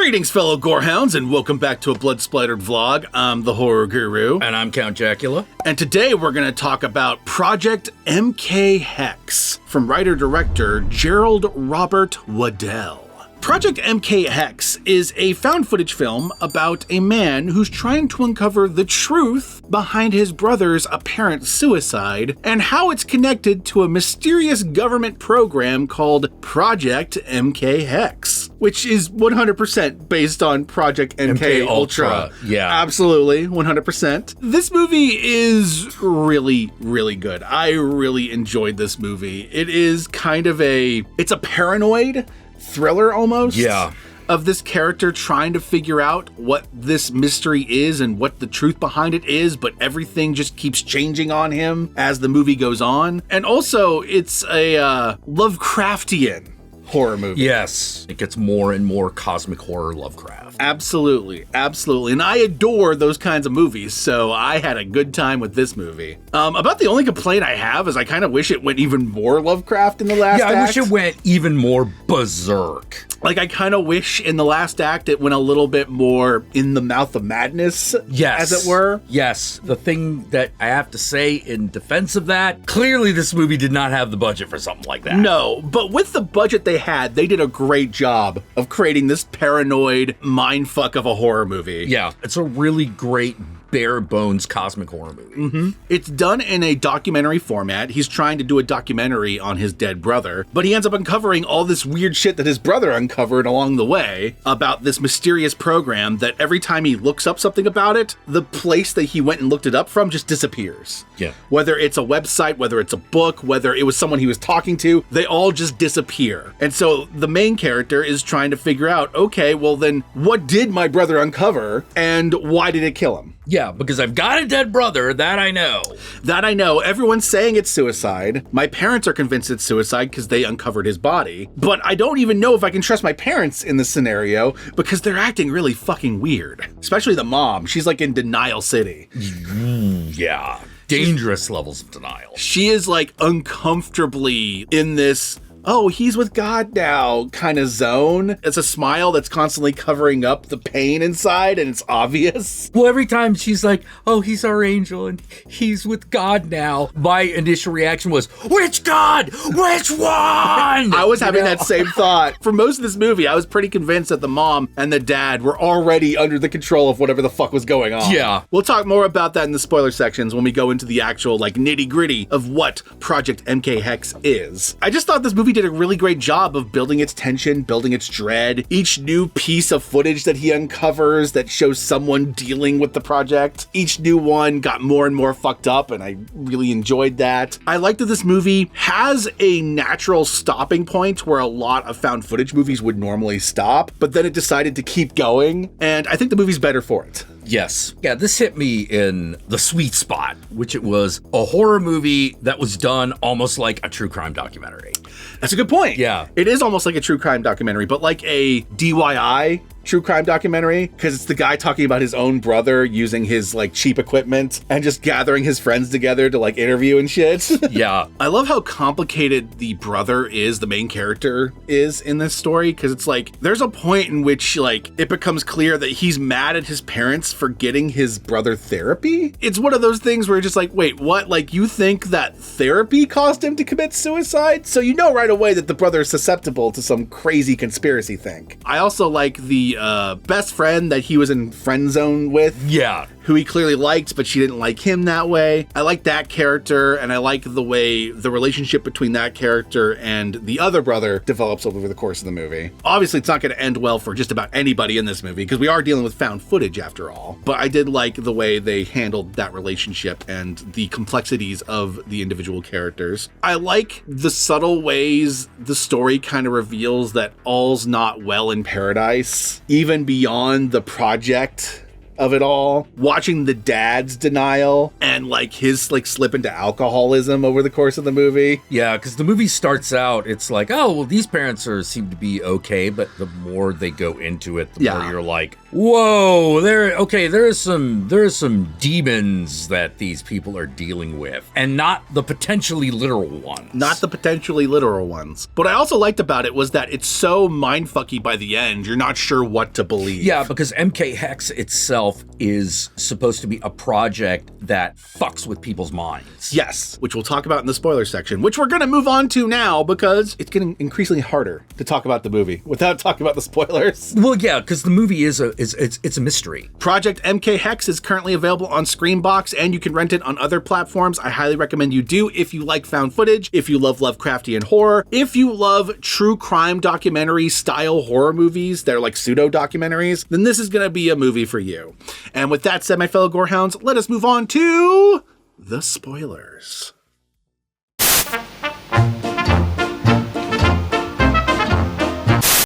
Greetings, fellow gorehounds, and welcome back to a blood-splattered vlog. I'm the Horror Guru. And I'm Count Jacula. And today we're going to talk about Project MK Hex from writer-director Gerald Robert Waddell. Project MK Hex is a found footage film about a man who's trying to uncover the truth behind his brother's apparent suicide and how it's connected to a mysterious government program called Project MK Hex, which is 100% based on Project MK Ultra. Yeah. Absolutely, 100%. This movie is really, really good. I really enjoyed this movie. It is kind of it's a paranoid thriller almost. Yeah. Of this character trying to figure out what this mystery is and what the truth behind it is, but everything just keeps changing on him as the movie goes on. And also, it's a Lovecraftian horror movie. Yes. It gets more and more cosmic horror Lovecraft. Absolutely, absolutely. And I adore those kinds of movies, so I had a good time with this movie. About the only complaint I have is I kind of wish it went even more Lovecraft in the last act. Yeah, I wish it went even more berserk. Like, I kind of wish in the last act it went a little bit more in the mouth of madness, yes, as it were. Yes. The thing that I have to say in defense of that, clearly this movie did not have the budget for something like that. No, but with the budget they had, they did a great job of creating this paranoid mindfuck of a horror movie. Yeah, it's a really great bare bones cosmic horror movie. Mm-hmm. It's done in a documentary format. He's trying to do a documentary on his dead brother, but he ends up uncovering all this weird shit that his brother uncovered along the way about this mysterious program that every time he looks up something about it, the place that he went and looked it up from just disappears. Yeah. Whether it's a website, whether it's a book, whether it was someone he was talking to, they all just disappear. And so the main character is trying to figure out, okay, well then what did my brother uncover and why did it kill him? Yeah, because I've got a dead brother, that I know. That I know. Everyone's saying it's suicide. My parents are convinced it's suicide because they uncovered his body. But I don't even know if I can trust my parents in this scenario because they're acting really fucking weird. Especially the mom. She's like in denial city. Yeah. Dangerous levels of denial. She is like uncomfortably in this, oh, he's with God now kind of zone. It's a smile that's constantly covering up the pain inside and it's obvious. Well, every time she's like, oh, he's our angel and he's with God now, my initial reaction was, which God? Which one? I was having that same thought. For most of this movie, I was pretty convinced that the mom and the dad were already under the control of whatever the fuck was going on. Yeah. We'll talk more about that in the spoiler sections when we go into the actual like nitty gritty of what Project MK Hex is. I just thought this movie did a really great job of building its tension, building its dread. Each new piece of footage that he uncovers that shows someone dealing with the project, each new one got more and more fucked up, and I really enjoyed that. I like that this movie has a natural stopping point where a lot of found footage movies would normally stop, but then it decided to keep going, and I think the movie's better for it. Yes. Yeah, this hit me in the sweet spot, which it was a horror movie that was done almost like a true crime documentary. That's a good point. Yeah. It is almost like a true crime documentary, but like a DIY true crime documentary, because it's the guy talking about his own brother using his like cheap equipment and just gathering his friends together to like interview and shit. Yeah. I love how complicated the brother is, the main character is in this story, because it's like there's a point in which like it becomes clear that he's mad at his parents for getting his brother therapy. It's one of those things where you're just like, wait, what? Like you think that therapy caused him to commit suicide? So you know right away that the brother is susceptible to some crazy conspiracy thing. I also like the best friend that he was in friend zone with. Yeah. Who he clearly liked, but she didn't like him that way. I like that character, and I like the way the relationship between that character and the other brother develops over the course of the movie. Obviously, it's not going to end well for just about anybody in this movie, because we are dealing with found footage after all. But I did like the way they handled that relationship and the complexities of the individual characters. I like the subtle ways the story kind of reveals that all's not well in paradise, even beyond the project of it all. Watching the dad's denial and like his like slip into alcoholism over the course of the movie. Yeah, because the movie starts out, it's like, oh, well, these parents seem to be okay, but the more they go into it, the more you're like, Whoa, there are some demons that these people are dealing with, and not the potentially literal ones. Not the potentially literal ones. What I also liked about it was that it's so mindfucky by the end, you're not sure what to believe. Yeah, because MK Hex itself is supposed to be a project that fucks with people's minds. Yes, which we'll talk about in the spoiler section, which we're going to move on to now because it's getting increasingly harder to talk about the movie without talking about the spoilers. Well, yeah, because the movie is a mystery. Project MK Hex is currently available on Screambox, and you can rent it on other platforms. I highly recommend you do if you like found footage, if you love Lovecraftian horror, if you love true crime documentary style horror movies that are like pseudo documentaries, then this is going to be a movie for you. And with that said, my fellow gorehounds, let us move on to the spoilers.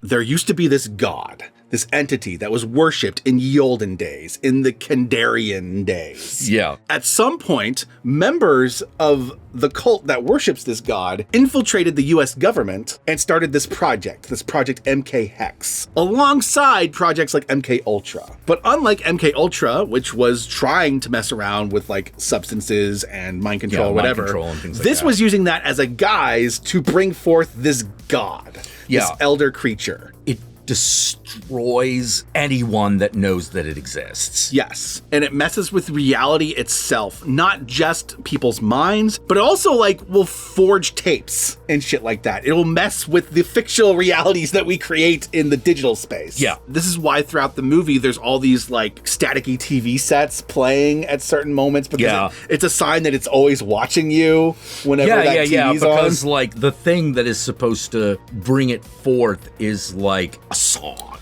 There used to be this god, this entity that was worshipped in ye olden days, in the Kandarian days. Yeah. At some point, members of the cult that worships this god infiltrated the US government and started this Project MK Hex, alongside projects like MK Ultra. But unlike MK Ultra, which was trying to mess around with like substances and mind control or whatever, mind control and things like this that. was using that as a guise to bring forth this god, Yeah. this elder creature. It destroys anyone that knows that it exists. Yes. And it messes with reality itself, not just people's minds, but it also like will forge tapes and shit like that. It'll mess with the fictional realities that we create in the digital space. Yeah. This is why throughout the movie, there's all these like staticky TV sets playing at certain moments because it's a sign that it's always watching you whenever that TV's on. Because like the thing that is supposed to bring it forth is like a song.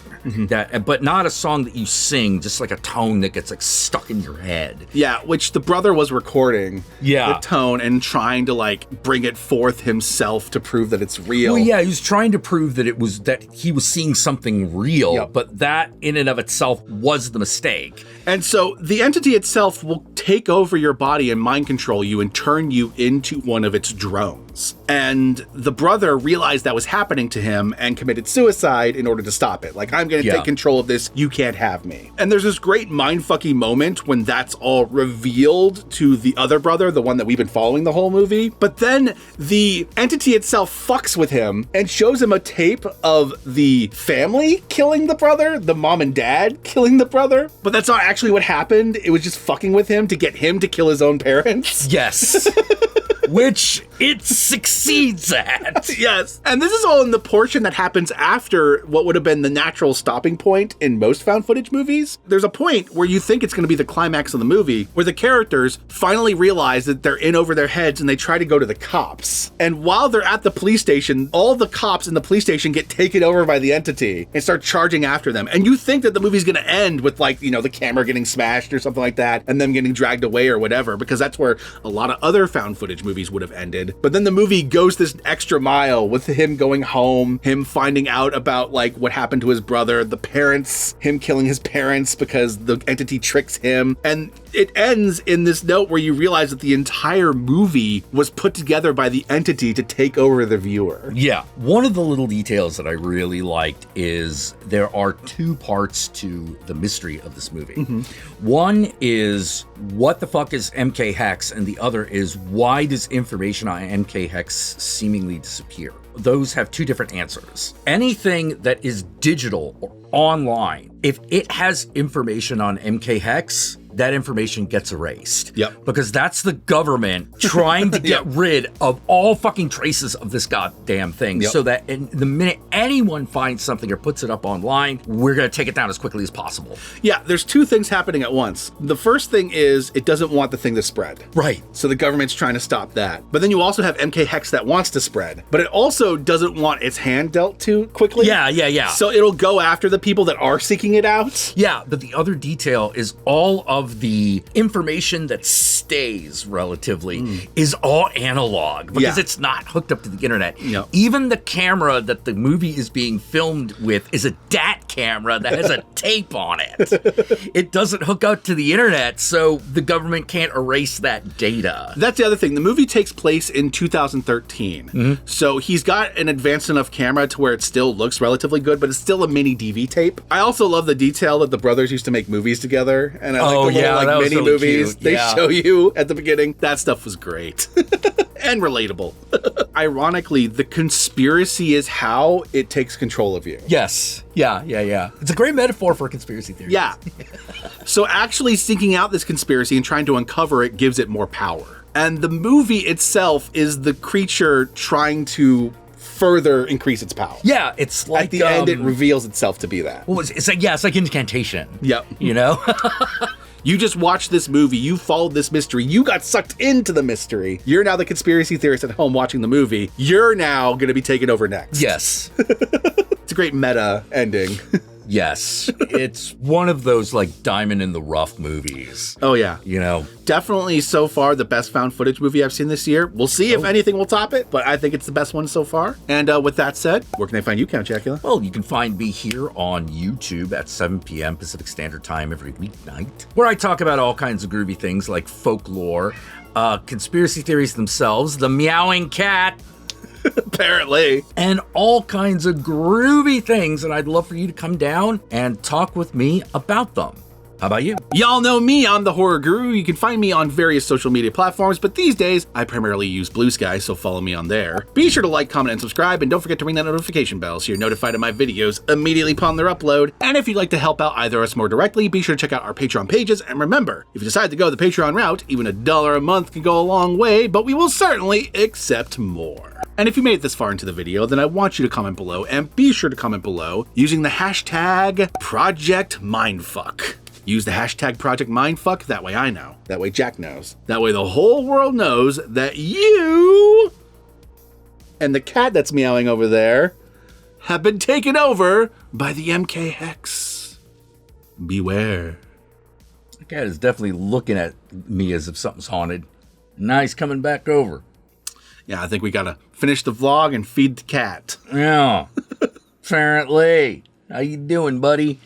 That, but not a song that you sing, just like a tone that gets like stuck in your head. Yeah, which the brother was recording the tone and trying to like bring it forth himself to prove that it's real. Well, yeah, he was trying to prove that he was seeing something real, but that in and of itself was the mistake. And so the entity itself will take over your body and mind control you and turn you into one of its drones. And the brother realized that was happening to him and committed suicide in order to stop it. Like, I'm going to take control of this. You can't have me. And there's this great mindfucky moment when that's all revealed to the other brother, the one that we've been following the whole movie. But then the entity itself fucks with him and shows him a tape of the family killing the brother, the mom and dad killing the brother. But that's not actually what happened. It was just fucking with him to get him to kill his own parents. Yes. Which it succeeds at. Yes. And this is all in the portion that happens after what would have been the natural stopping point in most found footage movies. There's a point where you think it's going to be the climax of the movie where the characters finally realize that they're in over their heads and they try to go to the cops. And while they're at the police station, all the cops in the police station get taken over by the entity and start charging after them. And you think that the movie's going to end with like, you know, the camera getting smashed or something like that and them getting dragged away or whatever, because that's where a lot of other found footage movies would have ended. But then the movie goes this extra mile with him going home, him finding out about like what happened to his brother, the parents, him killing his parents because the entity tricks him. And it ends in this note where you realize that the entire movie was put together by the entity to take over the viewer. Yeah. One of the little details that I really liked is there are two parts to the mystery of this movie. One is what the fuck is MK Hex, and the other is why does information on MK Hex seemingly disappear? Those have two different answers. Anything that is digital or online, if it has information on MK Hex, that information gets erased. Yep. Because that's the government trying to get rid of all fucking traces of this goddamn thing. So that in the minute anyone finds something or puts it up online, we're going to take it down as quickly as possible. Yeah, there's two things happening at once. The first thing is it doesn't want the thing to spread. Right. So the government's trying to stop that. But then you also have MK Hex that wants to spread, but it also doesn't want its hand dealt to quickly. Yeah. So it'll go after the people that are seeking it out. Yeah, but the other detail is all of of the information that stays relatively is all analog because Yeah. it's not hooked up to the internet. Yep. Even the camera that the movie is being filmed with is a DAT camera that has a tape on it. It doesn't hook up to the internet, so the government can't erase that data. That's the other thing. The movie takes place in 2013. So he's got an advanced enough camera to where it still looks relatively good, but it's still a mini DV tape. I also love the detail that the brothers used to make movies together. And I like the little that was mini really movies cute. they Yeah. show you at the beginning. That stuff was great. And relatable. Ironically, the conspiracy is how it takes control of you. Yes. Yeah. It's a great metaphor for conspiracy theory. Yeah. So actually seeking out this conspiracy and trying to uncover it gives it more power. And the movie itself is the creature trying to further increase its power. Yeah, it's like At the end, it reveals itself to be that. well, it's like incantation. Yep. You know? You just watched this movie, you followed this mystery, you got sucked into the mystery. You're now the conspiracy theorist at home watching the movie. You're now going to be taken over next. Yes. It's a great meta ending. Yes. It's one of those like diamond in the rough movies. Oh, yeah. You know? Definitely so far the best found footage movie I've seen this year. We'll see if anything will top it, but I think it's the best one so far. And with that said, where can I find you, Count Chocula? Well, you can find me here on YouTube at 7 p.m. Pacific Standard Time every weeknight, where I talk about all kinds of groovy things like folklore, conspiracy theories themselves, the meowing cat, Apparently. and all kinds of groovy things. And I'd love for you to come down and talk with me about them. How about you? Y'all know me, I'm the Horror Guru. You can find me on various social media platforms, but these days, I primarily use Blue Sky, so follow me on there. Be sure to like, comment, and subscribe, and don't forget to ring that notification bell so you're notified of my videos immediately upon their upload. And if you'd like to help out either of us more directly, be sure to check out our Patreon pages, and remember, if you decide to go the Patreon route, even $1 a month can go a long way, but we will certainly accept more. And if you made it this far into the video, then I want you to comment below, and be sure to comment below using the hashtag ProjectMindfuck. Use the hashtag ProjectMindfuck, that way I know. That way Jack knows. That way the whole world knows that you and the cat that's meowing over there have been taken over by the MK Hex. Beware. The cat is definitely looking at me as if something's haunted. Now he's coming back over. Yeah, I think we gotta finish the vlog and feed the cat. Yeah. Apparently. How you doing, buddy?